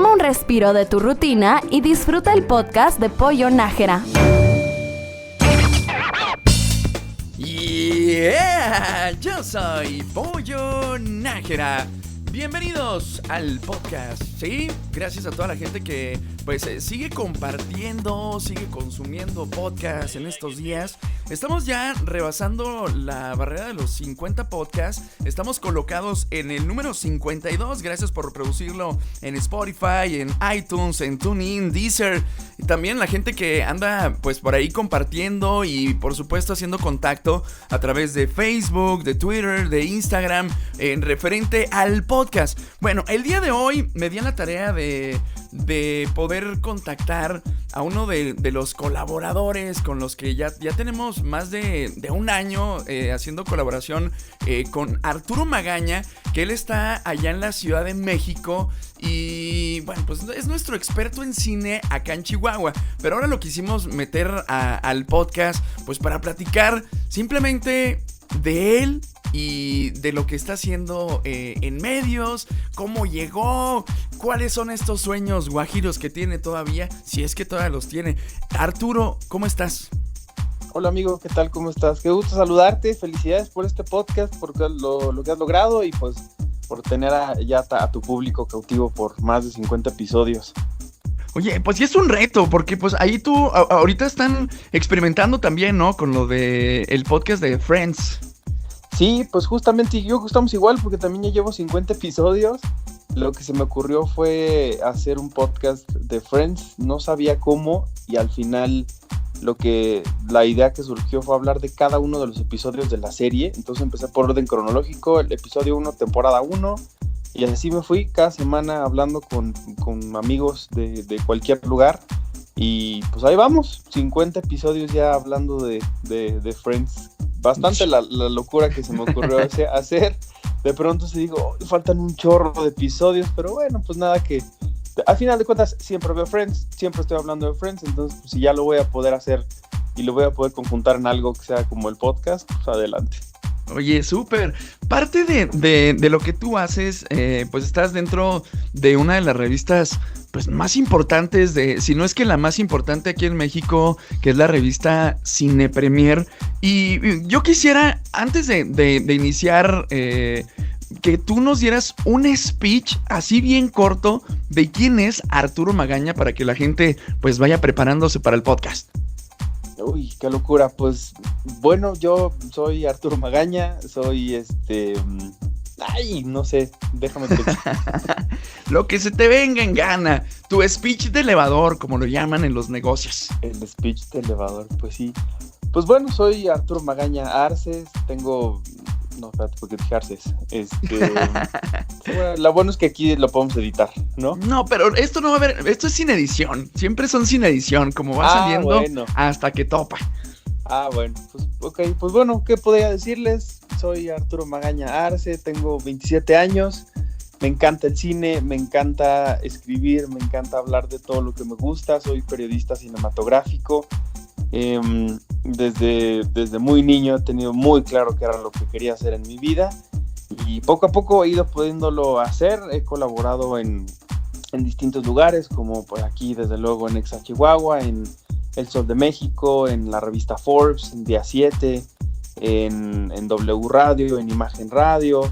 Toma un respiro de tu rutina y disfruta el podcast de Pollo Nájera. Yeah, yo soy Pollo Nájera. Bienvenidos al podcast, ¿sí? Gracias a toda la gente que sigue compartiendo, sigue consumiendo podcast en estos días. Estamos ya rebasando la barrera de los 50 podcasts. Estamos colocados en el número 52. Gracias por reproducirlo en Spotify, en iTunes, en TuneIn, Deezer. Y también la gente que anda por ahí compartiendo y por supuesto haciendo contacto a través de Facebook, de Twitter, de Instagram, en referente al podcast. Bueno, el día de hoy me di a la tarea de poder contactar a uno de los colaboradores con los que ya tenemos más de un año haciendo colaboración con Arturo Magaña, que él está allá en la Ciudad de México y bueno, pues es nuestro experto en cine acá en Chihuahua, pero ahora lo quisimos meter al podcast pues para platicar simplemente de él y de lo que está haciendo en medios, cómo llegó, cuáles son estos sueños guajiros que tiene todavía, si es que todavía los tiene. Arturo, ¿cómo estás? Hola amigo, ¿qué tal? ¿Cómo estás? Qué gusto saludarte, felicidades por este podcast, por lo que has logrado y pues por tener a tu público cautivo por más de 50 episodios. Oye, pues sí es un reto, porque pues ahí tú ahorita están experimentando también, ¿no? Con lo de el podcast de Friends. Sí, pues justamente yo estamos igual porque también ya llevo 50 episodios. Lo que se me ocurrió fue hacer un podcast de Friends, no sabía cómo y al final la idea que surgió fue hablar de cada uno de los episodios de la serie. Entonces empecé por orden cronológico, el episodio 1, temporada 1 y así me fui cada semana hablando con amigos de cualquier lugar y pues ahí vamos, 50 episodios ya hablando de Friends. Bastante la locura que se me ocurrió hacer. De pronto se digo, faltan un chorro de episodios, pero bueno, pues nada que... Al final de cuentas, siempre veo Friends, siempre estoy hablando de Friends, entonces pues, si ya lo voy a poder hacer y lo voy a poder conjuntar en algo que sea como el podcast, pues adelante. Oye, súper. Parte de lo que tú haces, pues estás dentro de una de las revistas pues más importantes, si no es que la más importante aquí en México, que es la revista Cine Premier. Y yo quisiera, antes de iniciar, que tú nos dieras un speech así bien corto de quién es Arturo Magaña para que la gente pues vaya preparándose para el podcast. Uy, qué locura, pues bueno, yo soy Arturo Magaña, soy no sé, déjame pensar. Lo que se te venga en gana, tu speech de elevador, como lo llaman en los negocios. El speech de elevador, pues sí. Pues bueno, soy Arturo Magaña Arces, no, espérate, porque dije Arces. Bueno, lo bueno es que aquí lo podemos editar, ¿no? No, pero esto no va a haber, esto es sin edición, siempre son sin edición, como va saliendo bueno. Hasta que topa. Bueno, pues ok, pues bueno, ¿qué podría decirles? Soy Arturo Magaña Arce, tengo 27 años, me encanta el cine, me encanta escribir, me encanta hablar de todo lo que me gusta, soy periodista cinematográfico. Desde muy niño he tenido muy claro qué era lo que quería hacer en mi vida y poco a poco he ido pudiéndolo hacer. He colaborado en distintos lugares, como por aquí desde luego en Exa Chihuahua, en El Sol de México, en la revista Forbes, en Día 7, en W Radio, en Imagen Radio,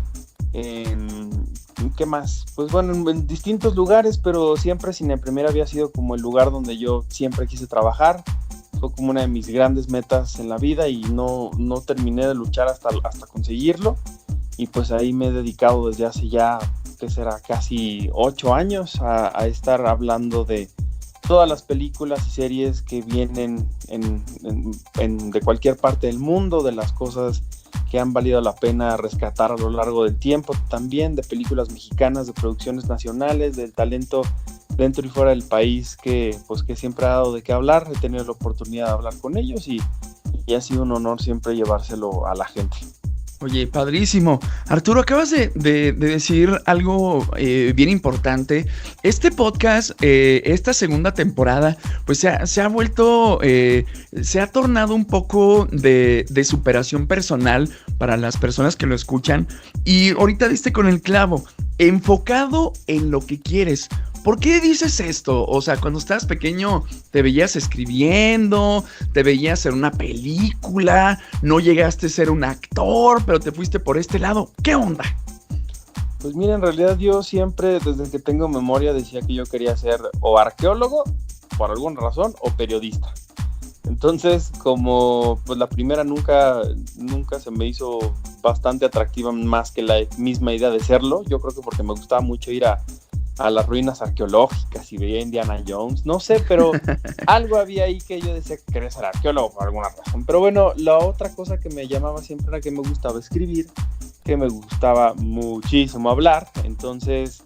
¿qué más? Pues bueno, en distintos lugares, pero siempre Cine Premier había sido como el lugar donde yo siempre quise trabajar. Fue como una de mis grandes metas en la vida y no terminé de luchar hasta conseguirlo. Y pues ahí me he dedicado desde hace ya, ¿qué será? Casi 8 años a estar hablando de todas las películas y series que vienen de cualquier parte del mundo, de las cosas que han valido la pena rescatar a lo largo del tiempo, también de películas mexicanas, de producciones nacionales, del talento dentro y fuera del país que siempre ha dado de qué hablar. He tenido la oportunidad de hablar con ellos y ha sido un honor siempre llevárselo a la gente. Oye, padrísimo. Arturo, acabas de decir algo bien importante. Este podcast, esta segunda temporada, pues se ha vuelto, se ha tornado un poco de superación personal para las personas que lo escuchan. Y ahorita diste con el clavo, enfocado en lo que quieres. ¿por qué dices esto? O sea, cuando estabas pequeño, ¿te veías escribiendo? ¿Te veías en una película? ¿No llegaste a ser un actor, pero te fuiste por este lado? ¿Qué onda? Pues mira, en realidad yo siempre, desde que tengo memoria, decía que yo quería ser o arqueólogo, por alguna razón, o periodista. Entonces, como pues la primera nunca se me hizo bastante atractiva más que la misma idea de serlo, yo creo que porque me gustaba mucho ir a las ruinas arqueológicas y veía Indiana Jones, no sé, pero algo había ahí que yo decía que quería ser arqueólogo por alguna razón. Pero bueno, la otra cosa que me llamaba siempre era que me gustaba escribir, que me gustaba muchísimo hablar, entonces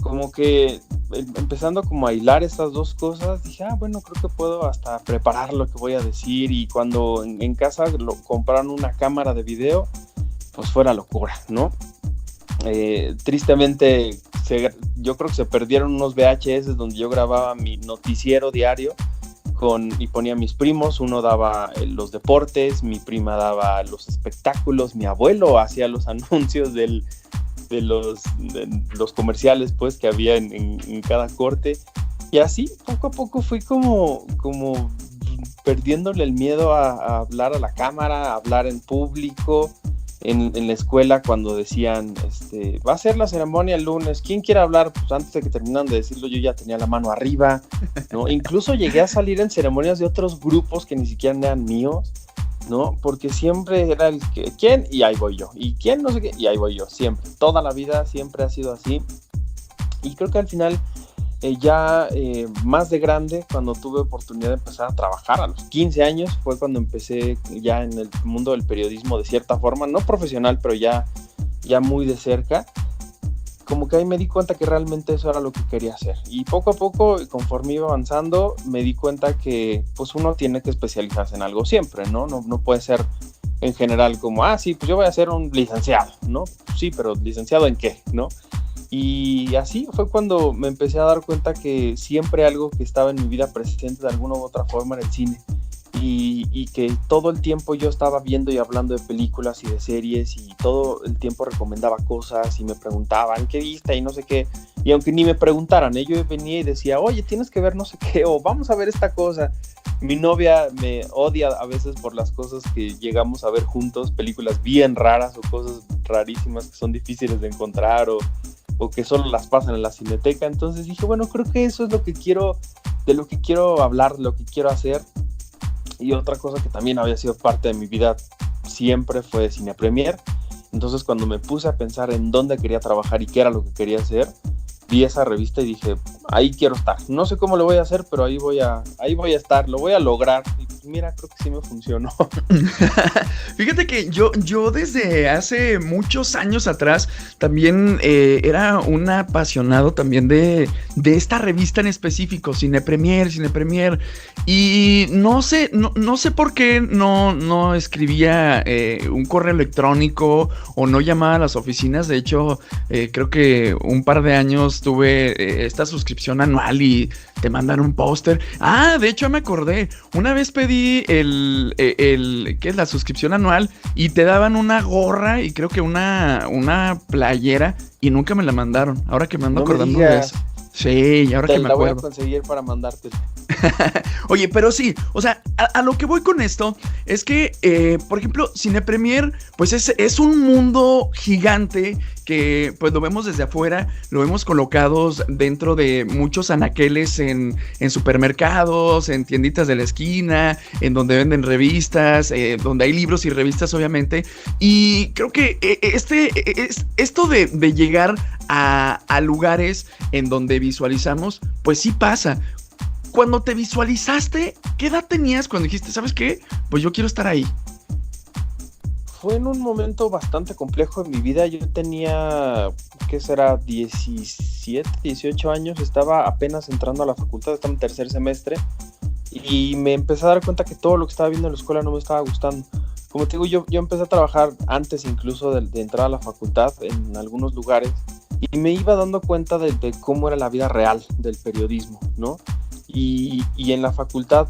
como que empezando como a hilar estas dos cosas, dije, bueno, creo que puedo hasta preparar lo que voy a decir, y cuando en casa compraron una cámara de video, pues fue la locura, ¿no? Tristemente, yo creo que se perdieron unos VHS donde yo grababa mi noticiero diario y ponía a mis primos, uno daba los deportes, mi prima daba los espectáculos, mi abuelo hacía los anuncios de los comerciales pues que había en cada corte, y así poco a poco fui como perdiéndole el miedo a hablar a la cámara, a hablar en público. En la escuela, cuando decían va a ser la ceremonia el lunes, ¿quién quiere hablar? Pues antes de que terminaran de decirlo, yo ya tenía la mano arriba, ¿no? Incluso llegué a salir en ceremonias de otros grupos que ni siquiera eran míos, ¿no? Porque siempre era el que, ¿quién? Y ahí voy yo. ¿Y quién? No sé qué. Y ahí voy yo, siempre. Toda la vida siempre ha sido así. Y creo que al final, más de grande, cuando tuve oportunidad de empezar a trabajar a los 15 años, fue cuando empecé ya en el mundo del periodismo de cierta forma, no profesional, pero ya muy de cerca. Como que ahí me di cuenta que realmente eso era lo que quería hacer. Y poco a poco, conforme iba avanzando, me di cuenta que pues uno tiene que especializarse en algo siempre, ¿no? No puede ser en general como, sí, pues yo voy a ser un licenciado, ¿no? Sí, pero ¿licenciado en qué, no? Y así fue cuando me empecé a dar cuenta que siempre algo que estaba en mi vida presente de alguna u otra forma era el cine. Y que todo el tiempo yo estaba viendo y hablando de películas y de series, y todo el tiempo recomendaba cosas y me preguntaban qué viste y no sé qué, y aunque ni me preguntaran, yo venía y decía, oye, tienes que ver no sé qué, o vamos a ver esta cosa. Mi novia me odia a veces por las cosas que llegamos a ver juntos, películas bien raras o cosas rarísimas que son difíciles de encontrar o que solo las pasan en la cineteca. Entonces dije, bueno, creo que eso es de lo que quiero hablar, lo que quiero hacer. Y otra cosa que también había sido parte de mi vida siempre fue Cine Premier. Entonces cuando me puse a pensar en dónde quería trabajar y qué era lo que quería hacer, vi esa revista y dije, ahí quiero estar. No sé cómo lo voy a hacer, pero ahí voy a estar, lo voy a lograr. Y pues mira, creo que sí me funcionó. Fíjate que yo desde hace muchos años atrás también era un apasionado también de esta revista en específico, Cine Premier. Y no sé por qué no escribía un correo electrónico o no llamaba a las oficinas. De hecho, creo que un par de años tuve esta suscripción anual y te mandan un póster. De hecho me acordé, una vez pedí ¿qué es? La suscripción anual, y te daban una gorra y creo que una playera, y nunca me la mandaron. Ahora que me ando acordando de eso. Sí, ahora que me acuerdo. Te la voy a conseguir para mandarte. Oye, pero sí, o sea, a lo que voy con esto es que, por ejemplo, Cine Premier, pues es un mundo gigante que pues lo vemos desde afuera, lo vemos colocados dentro de muchos anaqueles en supermercados, en tienditas de la esquina, en donde venden revistas, donde hay libros y revistas, obviamente. Y creo que esto de llegar a lugares en donde visualizamos, pues sí pasa. Cuando te visualizaste, ¿qué edad tenías cuando dijiste, ¿sabes qué? Pues yo quiero estar ahí. Fue en un momento bastante complejo en mi vida. Yo tenía, ¿qué será? 17, 18 años. Estaba apenas entrando a la facultad, estaba en tercer semestre. Y me empecé a dar cuenta que todo lo que estaba viendo en la escuela no me estaba gustando. Como te digo, yo empecé a trabajar antes incluso de entrar a la facultad en algunos lugares. Y me iba dando cuenta de cómo era la vida real del periodismo, ¿no? Y en la facultad,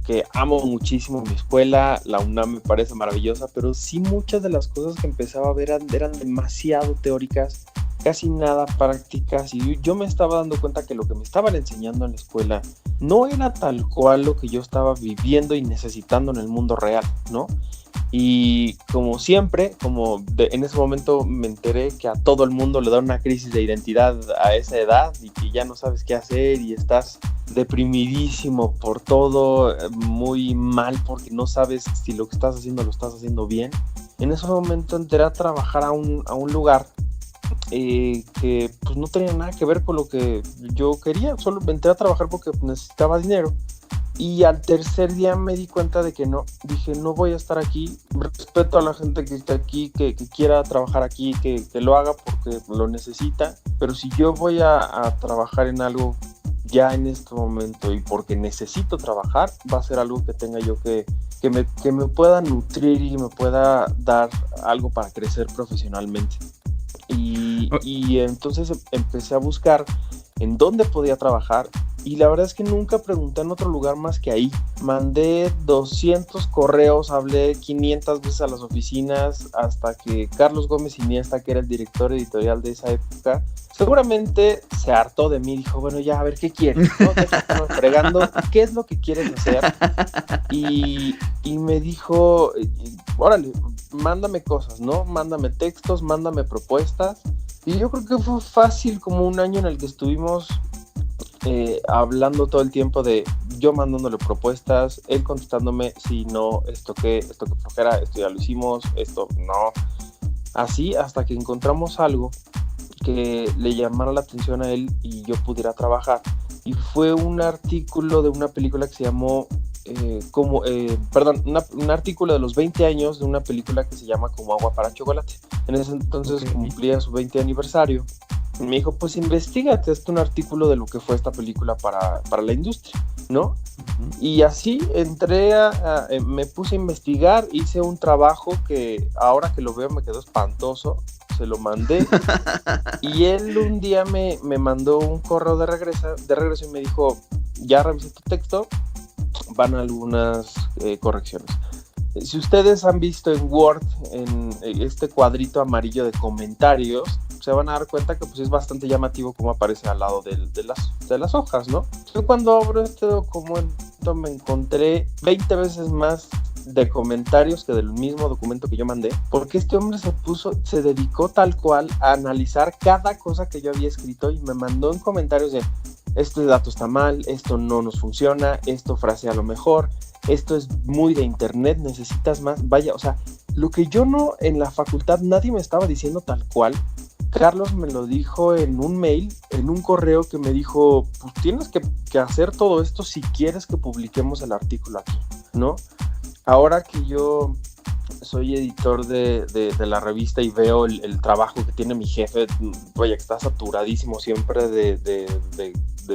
que amo muchísimo mi escuela, la UNAM me parece maravillosa, pero sí muchas de las cosas que empezaba a ver eran demasiado teóricas casi nada prácticas, y yo me estaba dando cuenta que lo que me estaban enseñando en la escuela no era tal cual lo que yo estaba viviendo y necesitando en el mundo real, ¿no? Y como siempre, en ese momento me enteré que a todo el mundo le da una crisis de identidad a esa edad y que ya no sabes qué hacer y estás deprimidísimo por todo, muy mal porque no sabes si lo que estás haciendo lo estás haciendo bien. En ese momento entré a trabajar a un lugar que pues no tenía nada que ver con lo que yo quería, solo entré a trabajar porque necesitaba dinero. Y al tercer día me di cuenta de que no, dije, no voy a estar aquí, respeto a la gente que está aquí, que quiera trabajar aquí, que lo haga porque lo necesita, pero si yo voy a trabajar en algo ya en este momento y porque necesito trabajar, va a ser algo que tenga yo que me pueda nutrir y me pueda dar algo para crecer profesionalmente. Y entonces empecé a buscar en dónde podía trabajar. Y la verdad es que nunca pregunté en otro lugar más que ahí. Mandé 200 correos, hablé 500 veces a las oficinas, hasta que Carlos Gómez Iniesta, que era el director editorial de esa época, seguramente se hartó de mí. Dijo, bueno, ya, a ver, ¿qué quieres? ¿No? Déjame fregando, ¿qué es lo que quieres hacer? Y me dijo, órale, mándame cosas, ¿no? Mándame textos, mándame propuestas. Y yo creo que fue fácil como un año en el que estuvimos hablando todo el tiempo de yo mandándole propuestas, él contestándome, sí, no, esto que flojera, esto ya lo hicimos, esto no. Así hasta que encontramos algo que le llamara la atención a él y yo pudiera trabajar. Y fue un artículo de una película que se llamó un artículo de los 20 años de una película que se llama Como agua para chocolate. En ese entonces cumplía su 20 aniversario. Me dijo, pues investígate, un artículo de lo que fue esta película para la industria, ¿no? Uh-huh. Y así entré me puse a investigar, hice un trabajo que ahora que lo veo me quedó espantoso, se lo mandé y él un día me mandó un correo de regreso y me dijo, ya revisé tu texto, van algunas correcciones. Si ustedes han visto en Word, en este cuadrito amarillo de comentarios, se van a dar cuenta que pues es bastante llamativo cómo aparece al lado de las hojas, ¿no? Yo cuando abro este documento me encontré 20 veces más de comentarios que del mismo documento que yo mandé, porque este hombre se dedicó tal cual a analizar cada cosa que yo había escrito y me mandó en comentarios de este dato está mal, esto no nos funciona, esto frasea lo mejor, esto es muy de internet, necesitas más, vaya, o sea, lo que yo no en la facultad nadie me estaba diciendo tal cual, Carlos me lo dijo en un mail, en un correo que me dijo, pues tienes que hacer todo esto si quieres que publiquemos el artículo aquí, ¿no? Ahora que yo soy editor de la revista y veo el trabajo que tiene mi jefe, vaya, que está saturadísimo siempre de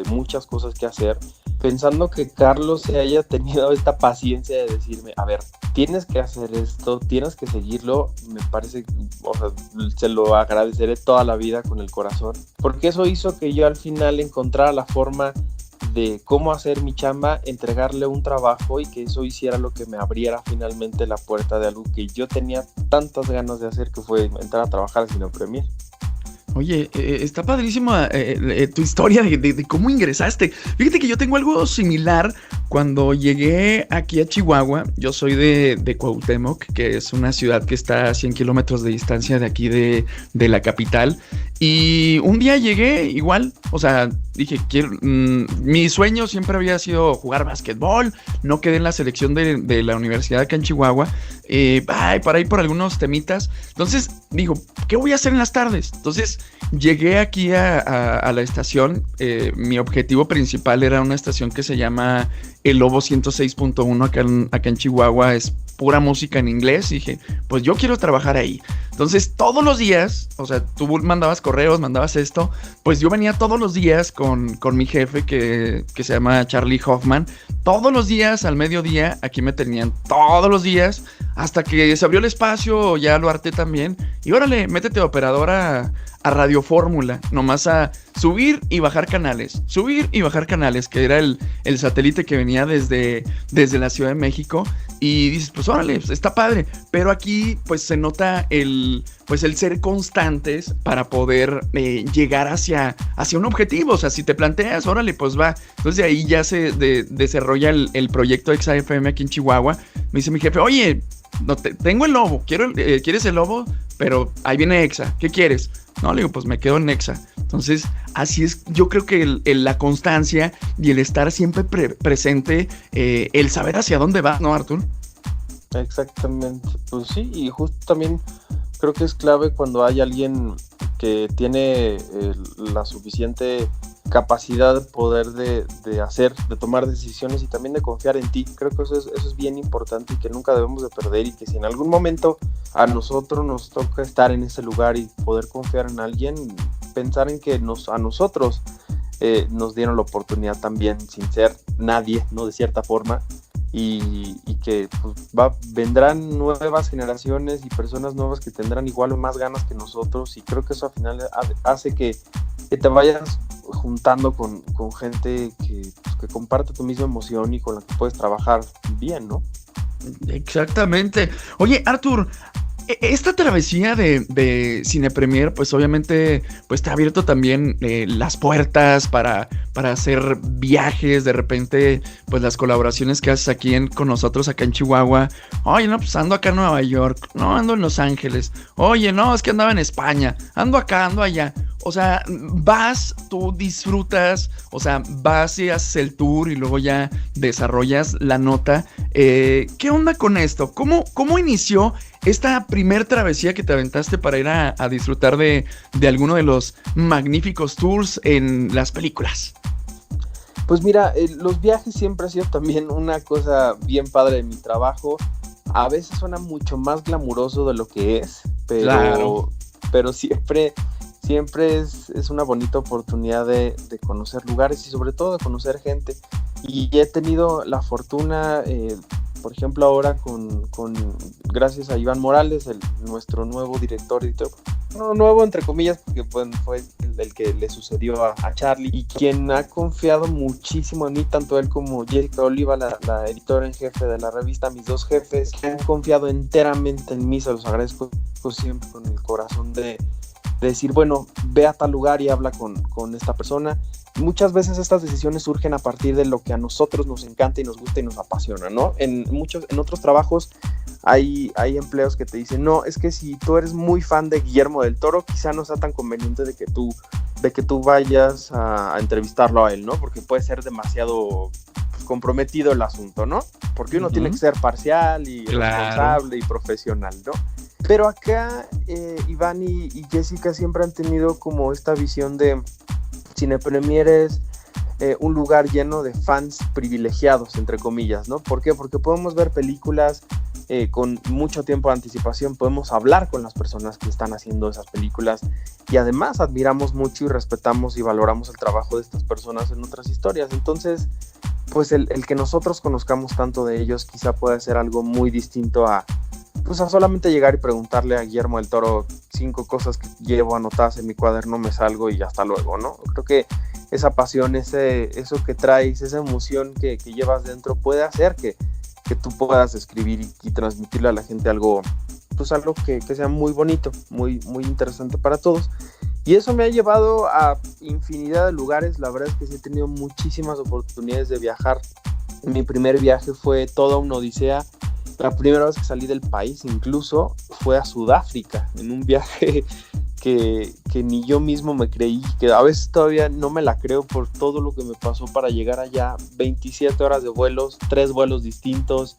muchas cosas que hacer, pensando que Carlos se haya tenido esta paciencia de decirme, a ver, tienes que hacer esto, tienes que seguirlo, me parece, o sea, se lo agradeceré toda la vida con el corazón, porque eso hizo que yo al final encontrara la forma de cómo hacer mi chamba, entregarle un trabajo y que eso hiciera lo que me abriera finalmente la puerta de algo que yo tenía tantas ganas de hacer, que fue entrar a trabajar en Cine Premier. Oye, está padrísima tu historia de cómo ingresaste. Fíjate que yo tengo algo similar. Cuando llegué aquí a Chihuahua, yo soy de Cuauhtémoc, que es una ciudad que está a 100 kilómetros de distancia de aquí de la capital. Y un día llegué igual, o sea, dije, mi sueño siempre había sido jugar básquetbol. No quedé en la selección de la universidad acá en Chihuahua. Para ir por algunos temitas. Entonces, digo, ¿qué voy a hacer en las tardes? Entonces, llegué aquí a la estación. Mi objetivo principal era una estación que se llama El Lobo 106.1 acá en Chihuahua. Es pura música en inglés. Y dije, pues yo quiero trabajar ahí. Entonces, todos los días, o sea, tú mandabas correos, mandabas esto, pues yo venía todos los días con mi jefe que se llama Charlie Hoffman. Todos los días, al mediodía, aquí me tenían todos los días, hasta que se abrió el espacio, ya lo harté también. Y órale, métete operadora a Radio Fórmula, nomás a subir y bajar canales, que era el satélite que venía desde la Ciudad de México, y dices, pues órale, pues está padre, pero aquí pues se nota el ser constantes para poder llegar hacia un objetivo. O sea, si te planteas, órale, pues va. Entonces de ahí ya se desarrolla el proyecto EXA-FM aquí en Chihuahua. Me dice mi jefe, oye, no tengo el lobo, ¿quieres el lobo? Pero ahí viene EXA, ¿qué quieres? No, le digo, pues me quedo en EXA. Entonces, así es, yo creo que la constancia y el estar siempre presente, el saber hacia dónde vas, ¿no, Artur? Exactamente, pues sí, y justo también creo que es clave cuando hay alguien que tiene la suficiente capacidad, poder de tomar decisiones y también de confiar en ti. Creo que eso es bien importante y que nunca debemos de perder, y que si en algún momento a nosotros nos toca estar en ese lugar y poder confiar en alguien, pensar en que a nosotros nos dieron la oportunidad también sin ser nadie, ¿no? De cierta forma. Y que pues, vendrán nuevas generaciones y personas nuevas que tendrán igual o más ganas que nosotros, y creo que eso al final hace que te vayas juntando con gente que comparte tu misma emoción y con la que puedes trabajar bien, ¿no? Exactamente. Oye, Artur, esta travesía de Cine Premier, pues obviamente pues te ha abierto también las puertas para hacer viajes. De repente, pues las colaboraciones que haces aquí con nosotros acá en Chihuahua. Oye, no, pues ando acá en Nueva York, no, ando en Los Ángeles. Oye, no, es que andaba en España, ando acá, ando allá. O sea, vas, tú disfrutas, o sea, vas y haces el tour y luego ya desarrollas la nota. ¿Qué onda con esto? ¿Cómo inició esta primer travesía que te aventaste para ir a disfrutar de alguno de los magníficos tours en las películas? Pues mira, los viajes siempre ha sido también una cosa bien padre de mi trabajo. A veces suena mucho más glamuroso de lo que es, pero siempre es una bonita oportunidad de conocer lugares y sobre todo de conocer gente. Y he tenido la fortuna, por ejemplo, ahora gracias a Iván Morales, nuestro nuevo director, no, nuevo entre comillas, porque fue el que le sucedió a Charlie, y quien ha confiado muchísimo en mí, tanto él como Jessica Oliva, la editora en jefe de la revista, mis dos jefes, que han confiado enteramente en mí. Se los agradezco siempre con el corazón de decir, bueno, ve a tal lugar y habla con esta persona. Muchas veces estas decisiones surgen a partir de lo que a nosotros nos encanta y nos gusta y nos apasiona, ¿no? En otros trabajos hay empleos que te dicen, no, es que si tú eres muy fan de Guillermo del Toro, quizá no sea tan conveniente de que tú vayas a entrevistarlo a él, ¿no? Porque puede ser demasiado comprometido el asunto, ¿no? Porque uno tiene que ser parcial y responsable y profesional, ¿no? Pero acá Iván y Jessica siempre han tenido como esta visión de Cine Premier es un lugar lleno de fans privilegiados, entre comillas, ¿no? ¿Por qué? Porque podemos ver películas con mucho tiempo de anticipación, podemos hablar con las personas que están haciendo esas películas, y además admiramos mucho y respetamos y valoramos el trabajo de estas personas en otras historias. Entonces, pues el que nosotros conozcamos tanto de ellos quizá pueda ser algo muy distinto a solamente llegar y preguntarle a Guillermo del Toro 5 cosas que llevo anotadas en mi cuaderno, me salgo y hasta luego, ¿no? Creo que esa pasión, eso que traes, esa emoción que llevas dentro puede hacer que tú puedas escribir y transmitirle a la gente algo que sea muy bonito, muy, muy interesante para todos. Y eso me ha llevado a infinidad de lugares. La verdad es que sí he tenido muchísimas oportunidades de viajar. Mi primer viaje fue toda una odisea. La primera vez que salí del país incluso fue a Sudáfrica, en un viaje que ni yo mismo me creí, que a veces todavía no me la creo por todo lo que me pasó para llegar allá. 27 horas de vuelos, 3 vuelos distintos,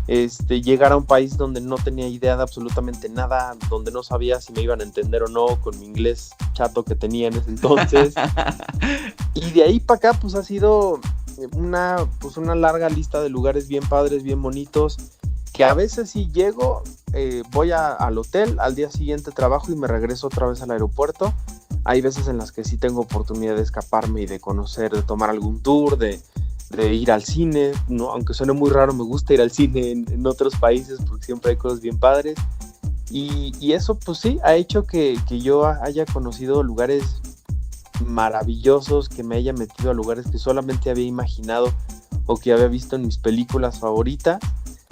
llegar a un país donde no tenía idea de absolutamente nada, donde no sabía si me iban a entender o no con mi inglés chato que tenía en ese entonces. Y de ahí para acá pues ha sido una larga lista de lugares bien padres, bien bonitos, que a veces sí llego, voy al hotel, al día siguiente trabajo y me regreso otra vez al aeropuerto. Hay veces en las que sí tengo oportunidad de escaparme y de conocer, de tomar algún tour, de ir al cine, ¿no? Aunque suene muy raro, me gusta ir al cine en otros países porque siempre hay cosas bien padres. Y eso pues sí, ha hecho que yo haya conocido lugares maravillosos, que me haya metido a lugares que solamente había imaginado o que había visto en mis películas favoritas.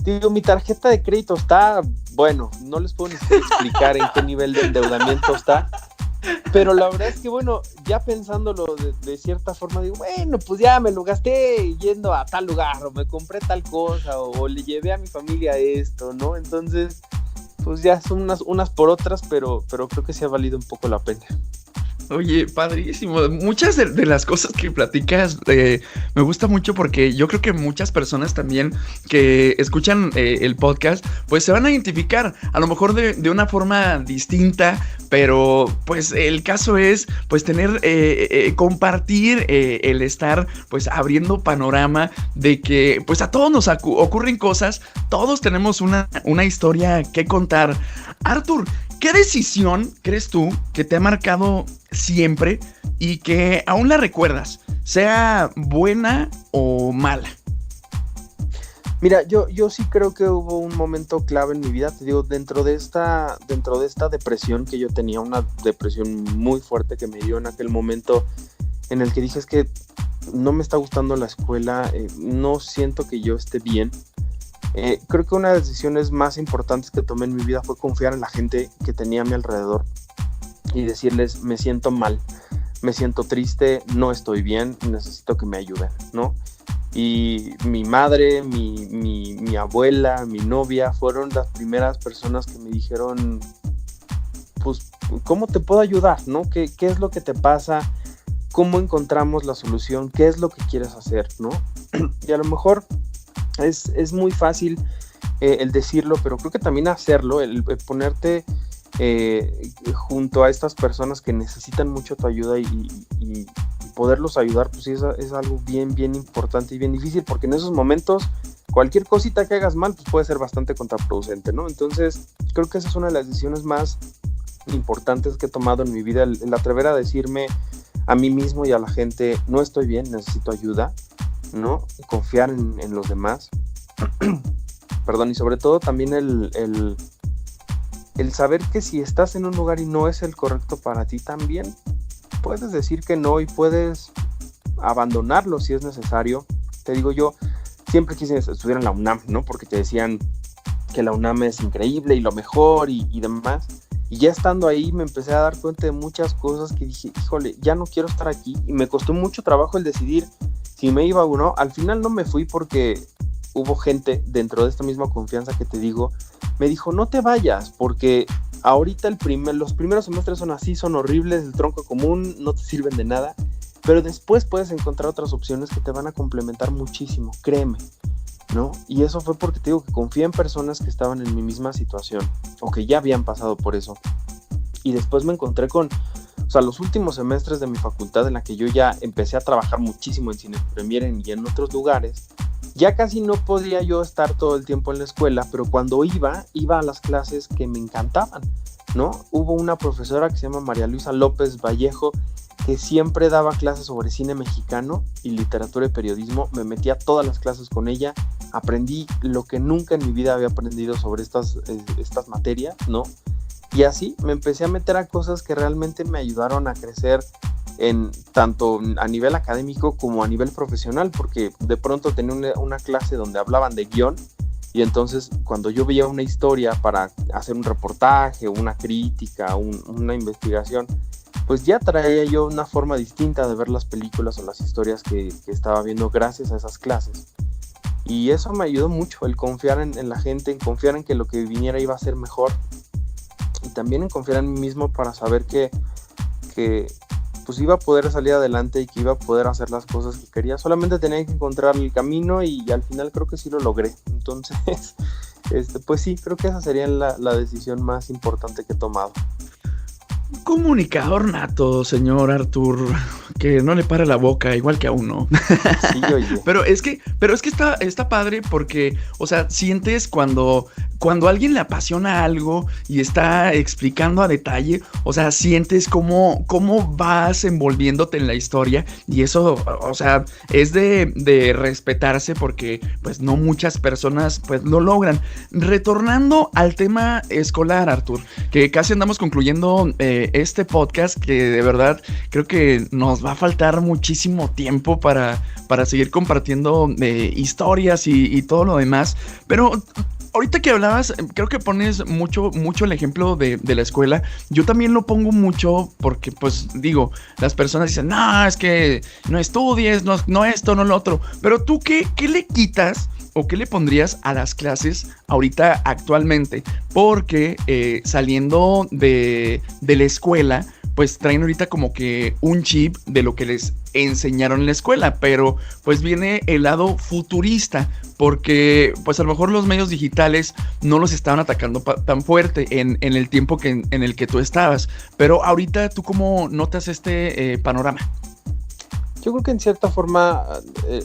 Digo, mi tarjeta de crédito está, bueno, no les puedo ni siquiera explicar en qué nivel de endeudamiento está, pero la verdad es que, bueno, ya pensándolo de cierta forma, digo, bueno, pues ya me lo gasté yendo a tal lugar, o me compré tal cosa, o le llevé a mi familia esto, ¿no? Entonces, pues ya son unas por otras, pero creo que sí ha valido un poco la pena. Oye, padrísimo. Muchas de las cosas que platicas me gusta mucho porque yo creo que muchas personas también que escuchan el podcast, pues se van a identificar, a lo mejor de una forma distinta, pero pues el caso es pues tener, compartir el estar pues abriendo panorama de que pues a todos nos ocurren cosas, todos tenemos una historia que contar. Arthur, ¿qué decisión crees tú que te ha marcado siempre y que aún la recuerdas, sea buena o mala? Mira, yo sí creo que hubo un momento clave en mi vida, te digo, dentro de esta depresión que yo tenía, una depresión muy fuerte que me dio en aquel momento en el que dije, es que no me está gustando la escuela, no siento que yo esté bien. Creo que una de las decisiones más importantes que tomé en mi vida fue confiar en la gente que tenía a mi alrededor y decirles, me siento mal, me siento triste, no estoy bien, necesito que me ayuden, ¿no? Y mi madre, mi abuela, mi novia fueron las primeras personas que me dijeron, pues, ¿cómo te puedo ayudar, no? ¿Qué es lo que te pasa? ¿Cómo encontramos la solución? ¿Qué es lo que quieres hacer, no? Y a lo mejor es muy fácil el decirlo, pero creo que también hacerlo, el ponerte junto a estas personas que necesitan mucho tu ayuda y poderlos ayudar, pues sí, es algo bien, bien importante y bien difícil, porque en esos momentos cualquier cosita que hagas mal pues puede ser bastante contraproducente, ¿no? Entonces creo que esa es una de las decisiones más importantes que he tomado en mi vida, el atrever a decirme a mí mismo y a la gente, no estoy bien, necesito ayuda, ¿no? Confiar en los demás. Perdón, y sobre todo también el saber que si estás en un lugar y no es el correcto para ti, también puedes decir que no y puedes abandonarlo si es necesario. Te digo, yo siempre quise estudiar en la UNAM, ¿no? Porque te decían que la UNAM es increíble y lo mejor y demás. Y ya estando ahí me empecé a dar cuenta de muchas cosas que dije, híjole, ya no quiero estar aquí. Y me costó mucho trabajo el decidir si me iba o no. Al final no me fui porque hubo gente dentro de esta misma confianza que te digo, me dijo, no te vayas, porque ahorita los primeros semestres son así, son horribles, el tronco común, no te sirven de nada, pero después puedes encontrar otras opciones que te van a complementar muchísimo, créeme, ¿no? Y eso fue porque te digo que confié en personas que estaban en mi misma situación, o que ya habían pasado por eso. Y después me encontré con, o sea, los últimos semestres de mi facultad en la que yo ya empecé a trabajar muchísimo en Cine Premier y en otros lugares, ya casi no podía yo estar todo el tiempo en la escuela, pero cuando iba a las clases que me encantaban, ¿no? Hubo una profesora que se llama María Luisa López Vallejo, que siempre daba clases sobre cine mexicano y literatura y periodismo. Me metí a todas las clases con ella, aprendí lo que nunca en mi vida había aprendido sobre estas materias, ¿no? Y así me empecé a meter a cosas que realmente me ayudaron a crecer tanto a nivel académico como a nivel profesional, porque de pronto tenía una clase donde hablaban de guión y entonces cuando yo veía una historia para hacer un reportaje, una crítica, una investigación, pues ya traía yo una forma distinta de ver las películas o las historias que estaba viendo gracias a esas clases. Y eso me ayudó mucho, el confiar en la gente, en confiar en que lo que viniera iba a ser mejor y también en confiar en mí mismo para saber que pues iba a poder salir adelante y que iba a poder hacer las cosas que quería. Solamente tenía que encontrar el camino y al final creo que sí lo logré. Entonces, pues sí, creo que esa sería la decisión más importante que he tomado. Un comunicador nato, señor Arthur, que no le para la boca, igual que a uno. Sí, oye. Pero es que está padre porque, o sea, sientes cuando cuando a alguien le apasiona algo y está explicando a detalle, o sea, sientes cómo vas envolviéndote en la historia, y eso, o sea, es de respetarse, porque pues no muchas personas pues lo logran. Retornando al tema escolar, Artur, que casi andamos concluyendo este podcast, que de verdad creo que nos va a faltar muchísimo tiempo para seguir compartiendo historias y todo lo demás, pero ahorita que hablabas, creo que pones mucho el ejemplo de la escuela. Yo también lo pongo mucho porque, pues, digo, las personas dicen, no, es que no estudies, no esto, no lo otro. Pero tú, ¿qué le quitas o qué le pondrías a las clases ahorita actualmente? Porque saliendo de la escuela, pues traen ahorita como que un chip de lo que les enseñaron en la escuela, pero pues viene el lado futurista, porque pues a lo mejor los medios digitales no los estaban atacando tan fuerte en el tiempo en el que tú estabas, pero ahorita tú ¿cómo notas este panorama? Yo creo que en cierta forma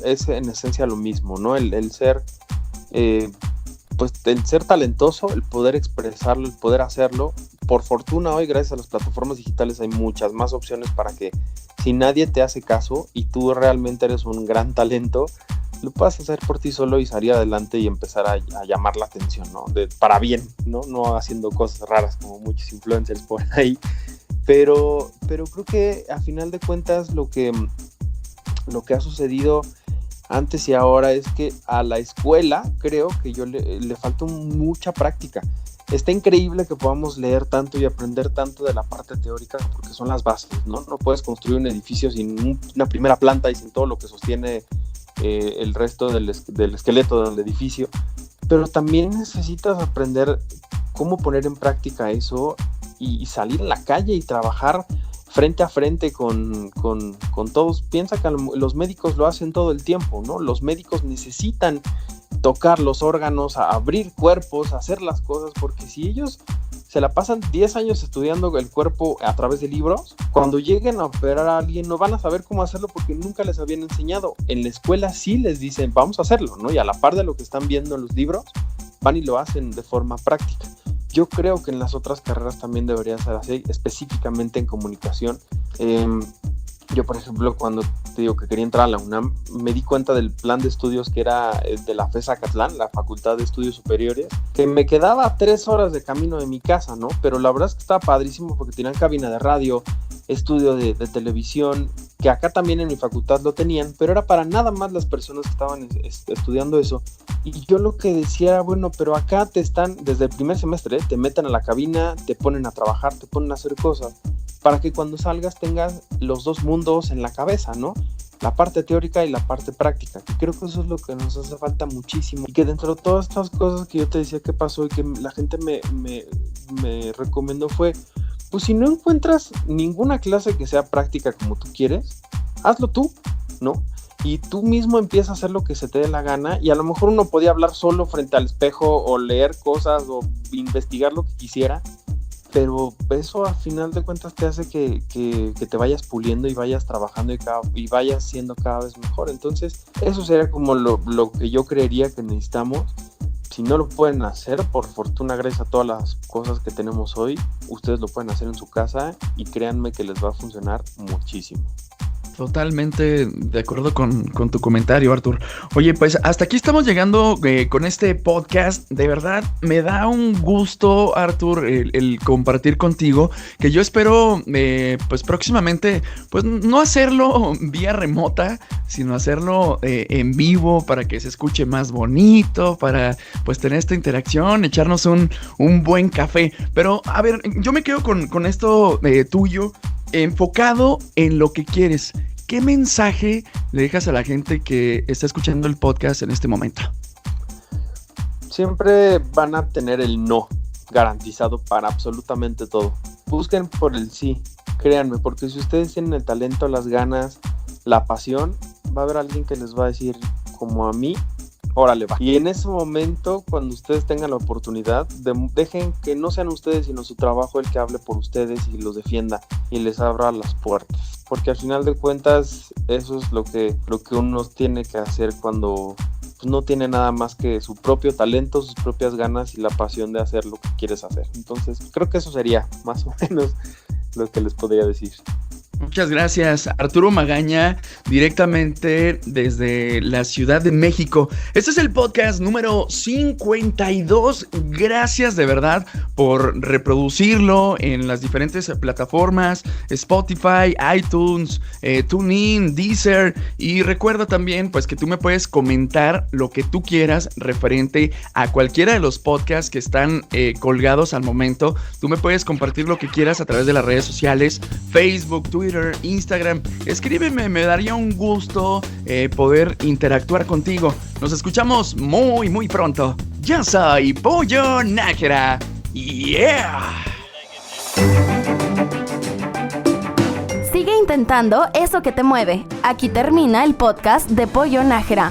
es en esencia lo mismo, ¿no? El ser, pues el ser talentoso, el poder expresarlo, el poder hacerlo. Por fortuna hoy, gracias a las plataformas digitales, hay muchas más opciones para que, si nadie te hace caso y tú realmente eres un gran talento, lo puedas hacer por ti solo y salir adelante y empezar a llamar la atención, ¿no? Para bien, no haciendo cosas raras como muchos influencers por ahí. Pero creo que a final de cuentas lo que ha sucedido antes y ahora es que a la escuela creo que le falta mucha práctica. Está increíble que podamos leer tanto y aprender tanto de la parte teórica, porque son las bases, ¿no? No puedes construir un edificio sin una primera planta y sin todo lo que sostiene el resto del esqueleto del edificio. Pero también necesitas aprender cómo poner en práctica eso y salir a la calle y trabajar frente a frente con todos. Piensa que los médicos lo hacen todo el tiempo, ¿no? Los médicos necesitan tocar los órganos, abrir cuerpos, hacer las cosas, porque si ellos se la pasan 10 años estudiando el cuerpo a través de libros, cuando lleguen a operar a alguien no van a saber cómo hacerlo porque nunca les habían enseñado. En la escuela sí les dicen, vamos a hacerlo, ¿no? Y a la par de lo que están viendo en los libros, van y lo hacen de forma práctica. Yo creo que en las otras carreras también debería ser así, específicamente en comunicación. Yo, por ejemplo, cuando te digo que quería entrar a la UNAM, me di cuenta del plan de estudios que era de la FES Acatlán, la Facultad de Estudios Superiores, que me quedaba 3 horas de camino de mi casa, ¿no? Pero la verdad es que estaba padrísimo porque tenían cabina de radio, estudio de televisión, que acá también en mi facultad lo tenían, pero era para nada más las personas que estaban estudiando eso. Y yo lo que decía era, bueno, pero acá te están, desde el primer semestre, te meten a la cabina, te ponen a trabajar, te ponen a hacer cosas, para que cuando salgas tengas los dos mundos en la cabeza, ¿no? La parte teórica y la parte práctica, que creo que eso es lo que nos hace falta muchísimo, y que dentro de todas estas cosas que yo te decía que pasó y que la gente me recomendó fue, pues si no encuentras ninguna clase que sea práctica como tú quieres, hazlo tú, ¿no? Y tú mismo empiezas a hacer lo que se te dé la gana, y a lo mejor uno podía hablar solo frente al espejo o leer cosas o investigar lo que quisiera, pero eso a final de cuentas te hace que te vayas puliendo y vayas trabajando y vayas siendo cada vez mejor. Entonces eso sería como lo que yo creería que necesitamos. Si no lo pueden hacer, por fortuna, gracias a todas las cosas que tenemos hoy, ustedes lo pueden hacer en su casa y créanme que les va a funcionar muchísimo. Totalmente de acuerdo con tu comentario, Artur. Oye, pues hasta aquí estamos llegando con este podcast. De verdad, me da un gusto, Artur, el compartir contigo, que yo espero, pues próximamente, pues no hacerlo vía remota, sino hacerlo en vivo para que se escuche más bonito, para pues tener esta interacción, echarnos un buen café. Pero, a ver, yo me quedo con esto tuyo, enfocado en lo que quieres. ¿Qué mensaje le dejas a la gente que está escuchando el podcast en este momento? Siempre van a tener el no garantizado para absolutamente todo. Busquen por el sí, créanme, porque si ustedes tienen el talento, las ganas, la pasión, va a haber alguien que les va a decir, como a mí, órale, va. Y en ese momento, cuando ustedes tengan la oportunidad, dejen que no sean ustedes, sino su trabajo el que hable por ustedes y los defienda y les abra las puertas. Porque al final de cuentas, eso es lo que uno tiene que hacer cuando pues no tiene nada más que su propio talento, sus propias ganas y la pasión de hacer lo que quieres hacer. Entonces creo que eso sería más o menos lo que les podría decir. Muchas gracias, Arturo Magaña, directamente desde la Ciudad de México. Este es el podcast número 52. Gracias de verdad por reproducirlo en las diferentes plataformas, Spotify, iTunes, TuneIn, Deezer. Y recuerda también pues que tú me puedes comentar lo que tú quieras referente a cualquiera de los podcasts que están colgados al momento. Tú me puedes compartir lo que quieras a través de las redes sociales, Facebook, Twitter, Instagram. Escríbeme, me daría un gusto poder interactuar contigo. Nos escuchamos muy pronto. Yo soy Pollo Nájera. Yeah. Sigue intentando eso que te mueve. Aquí termina el podcast de Pollo Nájera.